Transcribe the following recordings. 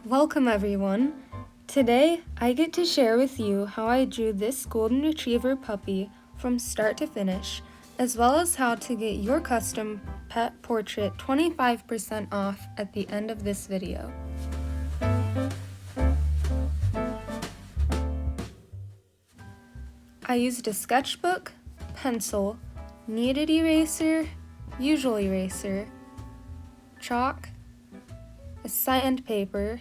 Welcome everyone. Today I get to share with you how I drew this golden retriever puppy from start to finish, as well as how to get your custom pet portrait 25% off at the end of this video. I used a sketchbook, pencil, kneaded eraser, usual eraser, chalk, a sandpaper,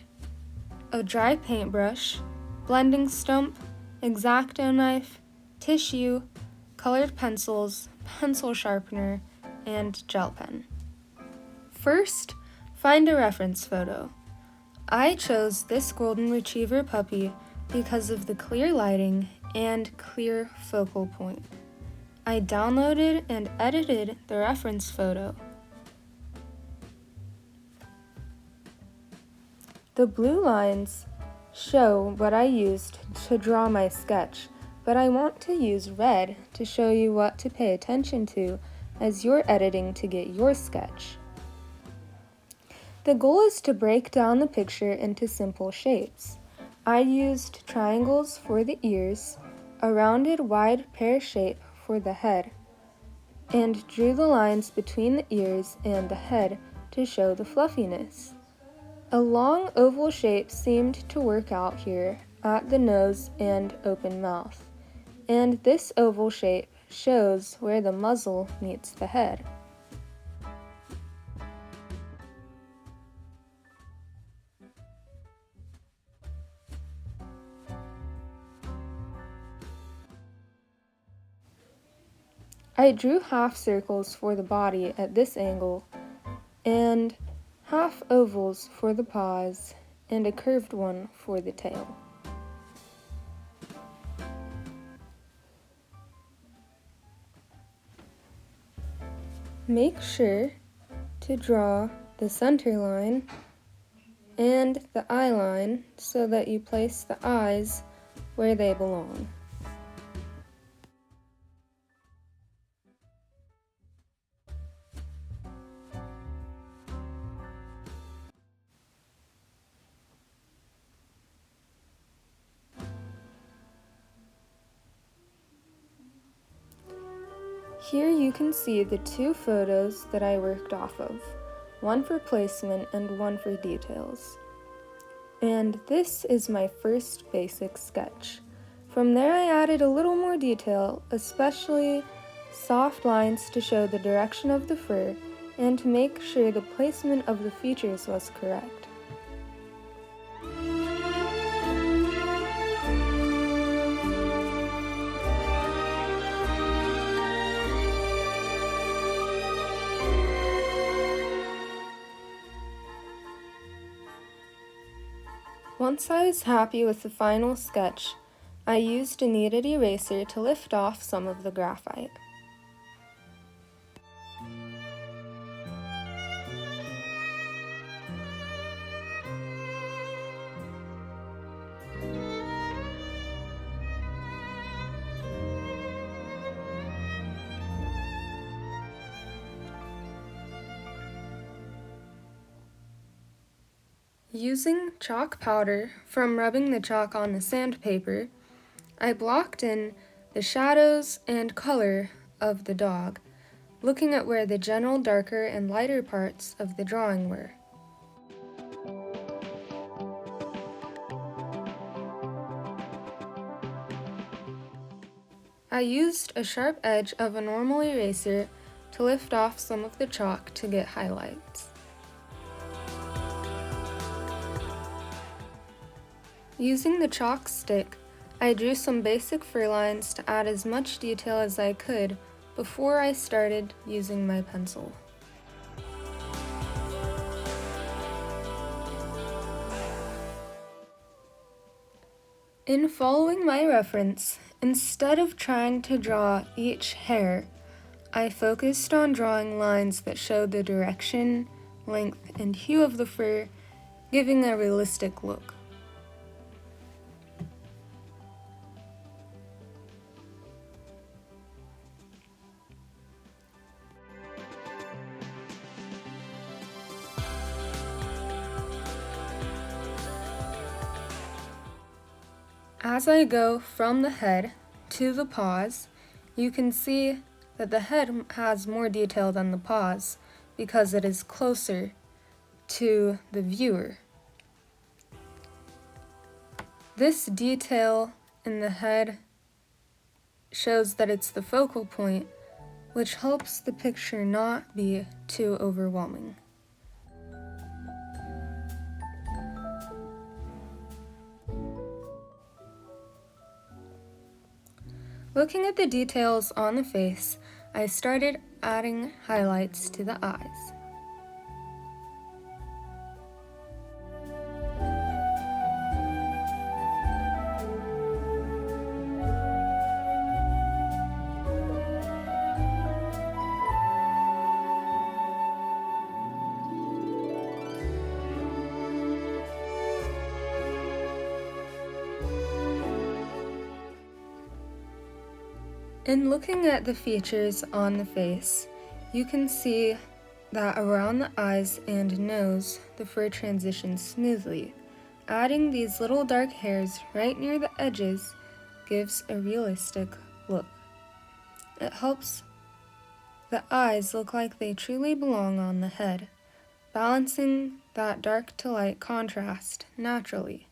a dry paintbrush, blending stump, X-Acto knife, tissue, colored pencils, pencil sharpener, and gel pen. First, find a reference photo. I chose this golden retriever puppy because of the clear lighting and clear focal point. I downloaded and edited the reference photo. The blue lines show what I used to draw my sketch, but I want to use red to show you what to pay attention to as you're editing to get your sketch. The goal is to break down the picture into simple shapes. I used triangles for the ears, a rounded wide pear shape for the head, and drew the lines between the ears and the head to show the fluffiness. A long oval shape seemed to work out here at the nose and open mouth, and this oval shape shows where the muzzle meets the head. I drew half circles for the body at this angle, and half ovals for the paws, and a curved one for the tail. Make sure to draw the center line and the eye line so that you place the eyes where they belong. Here you can see the two photos that I worked off of, one for placement and one for details. And this is my first basic sketch. From there I added a little more detail, especially soft lines to show the direction of the fur and to make sure the placement of the features was correct. Once I was happy with the final sketch, I used a kneaded eraser to lift off some of the graphite. Using chalk powder from rubbing the chalk on the sandpaper, I blocked in the shadows and color of the dog, looking at where the general darker and lighter parts of the drawing were. I used a sharp edge of a normal eraser to lift off some of the chalk to get highlights. Using the chalk stick, I drew some basic fur lines to add as much detail as I could before I started using my pencil. In following my reference, instead of trying to draw each hair, I focused on drawing lines that showed the direction, length, and hue of the fur, giving a realistic look. As I go from the head to the paws, you can see that the head has more detail than the paws because it is closer to the viewer. This detail in the head shows that it's the focal point, which helps the picture not be too overwhelming. Looking at the details on the face, I started adding highlights to the eyes. In looking at the features on the face, you can see that around the eyes and nose, the fur transitions smoothly. Adding these little dark hairs right near the edges gives a realistic look. It helps the eyes look like they truly belong on the head, balancing that dark to light contrast naturally.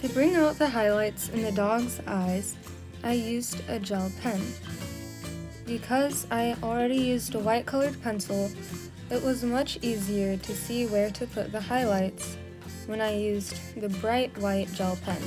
To bring out the highlights in the dog's eyes, I used a gel pen. Because I already used a white colored pencil, it was much easier to see where to put the highlights when I used the bright white gel pen.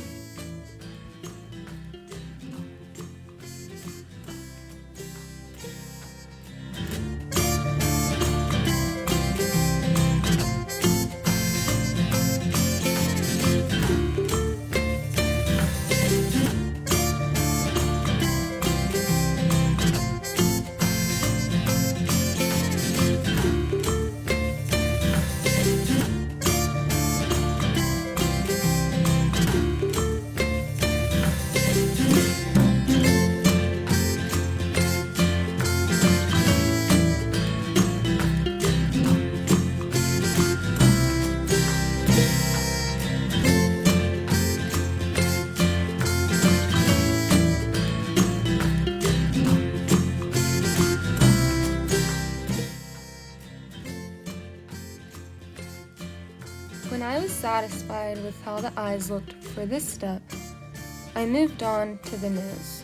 When I was satisfied with how the eyes looked for this step, I moved on to the nose.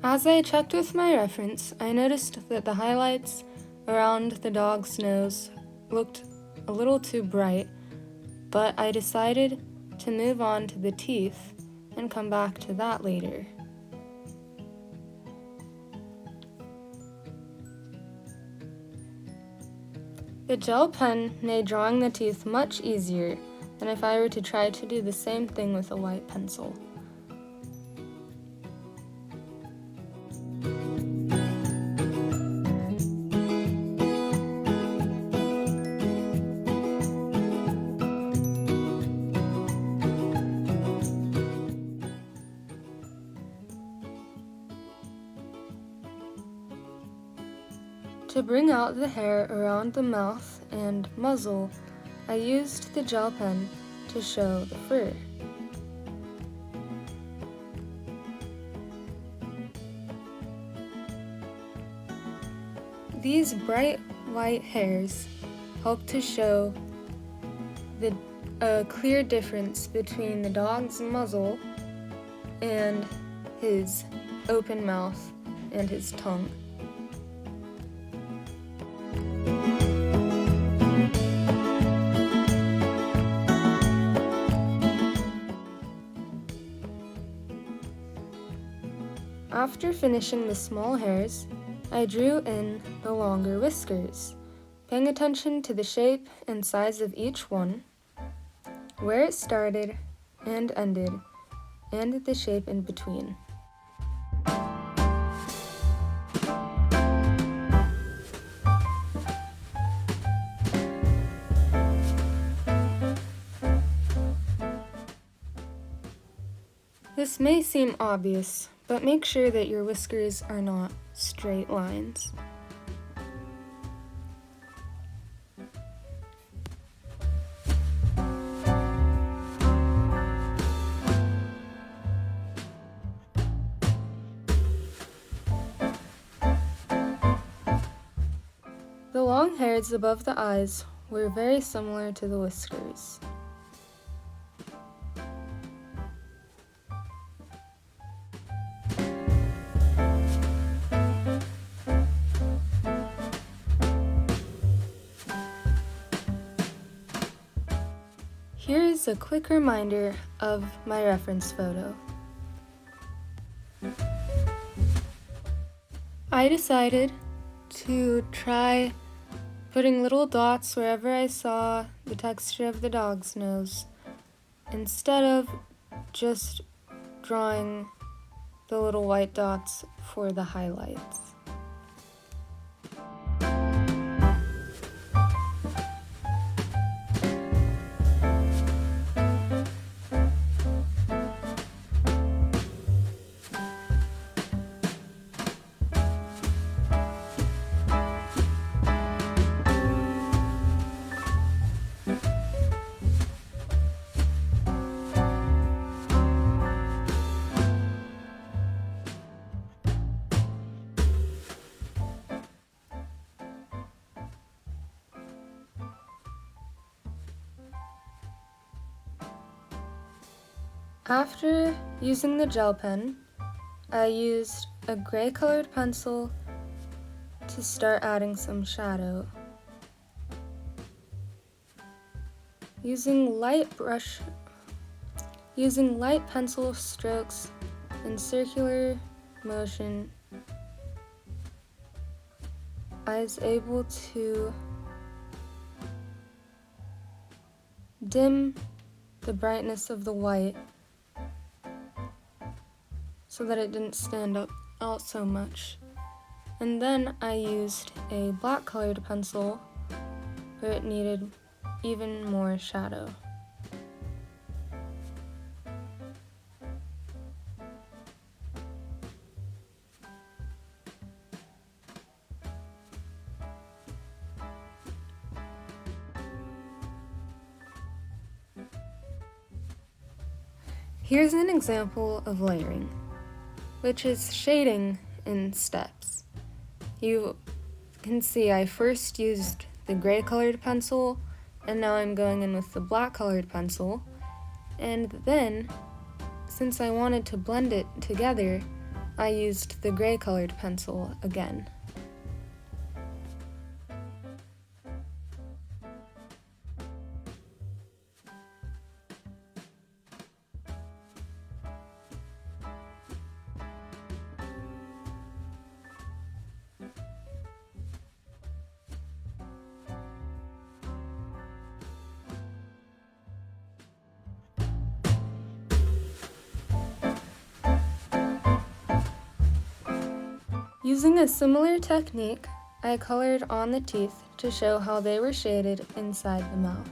As I checked with my reference, I noticed that the highlights around the dog's nose looked a little too bright, but I decided to move on to the teeth and come back to that later. The gel pen made drawing the teeth much easier than if I were to try to do the same thing with a white pencil. To bring out the hair around the mouth and muzzle, I used the gel pen to show the fur. These bright white hairs help to show a clear difference between the dog's muzzle and his open mouth and his tongue. After finishing the small hairs, I drew in the longer whiskers, paying attention to the shape and size of each one, where it started and ended, and the shape in between. This may seem obvious, but make sure that your whiskers are not straight lines. The long hairs above the eyes were very similar to the whiskers. Here is a quick reminder of my reference photo. I decided to try putting little dots wherever I saw the texture of the dog's nose, instead of just drawing the little white dots for the highlights. After using the gel pen, I used a gray colored pencil to start adding some shadow. Using light pencil strokes in circular motion, I was able to dim the brightness of the white so that it didn't stand out so much. And then I used a black colored pencil where it needed even more shadow. Here's an example of layering, which is shading in steps. You can see I first used the gray colored pencil, and now I'm going in with the black colored pencil, and then, since I wanted to blend it together, I used the gray colored pencil again. Using a similar technique, I colored on the teeth to show how they were shaded inside the mouth.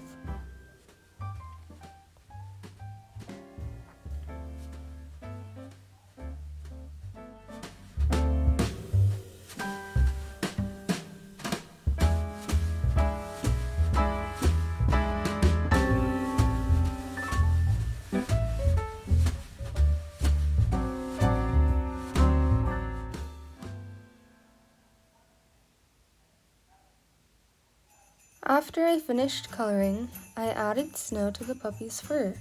After I finished coloring, I added snow to the puppy's fur.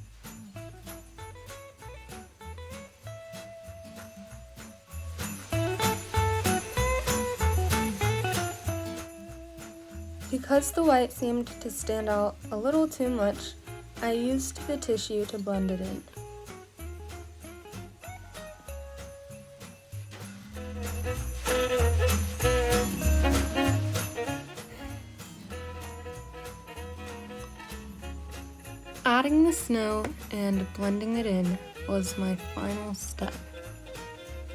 Because the white seemed to stand out a little too much, I used the tissue to blend it in. Adding the snow and blending it in was my final step.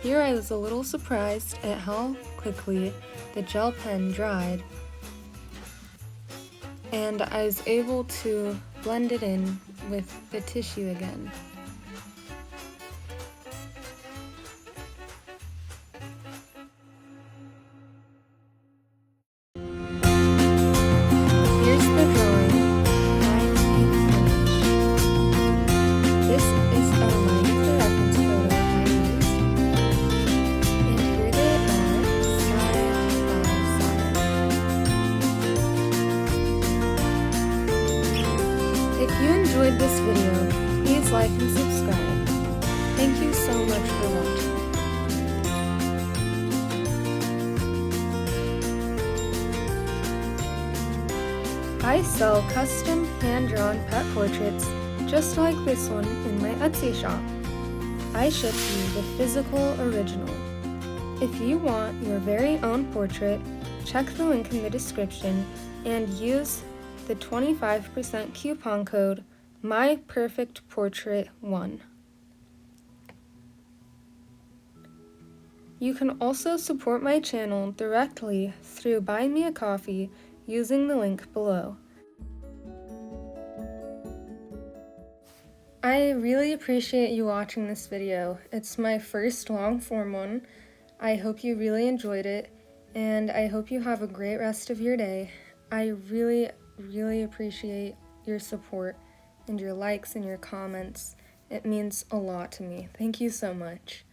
Here I was a little surprised at how quickly the gel pen dried, and I was able to blend it in with the tissue again. Here's the drawing finally finished. This is a line of the reference photo I used, and here they are side by side. If you enjoyed this video, please like and subscribe. Thank you so much for watching. I sell custom hand-drawn pet portraits just like this one in my Etsy shop. I ship you the physical original. If you want your very own portrait, check the link in the description and use the 25% coupon code MyPerfectPortrait1. You can also support my channel directly through Buy Me a Coffee using the link below. I really appreciate you watching this video. It's my first long form one. I hope you really enjoyed it, and I hope you have a great rest of your day. I really appreciate your support and your likes and your comments. It means a lot to me. Thank you so much.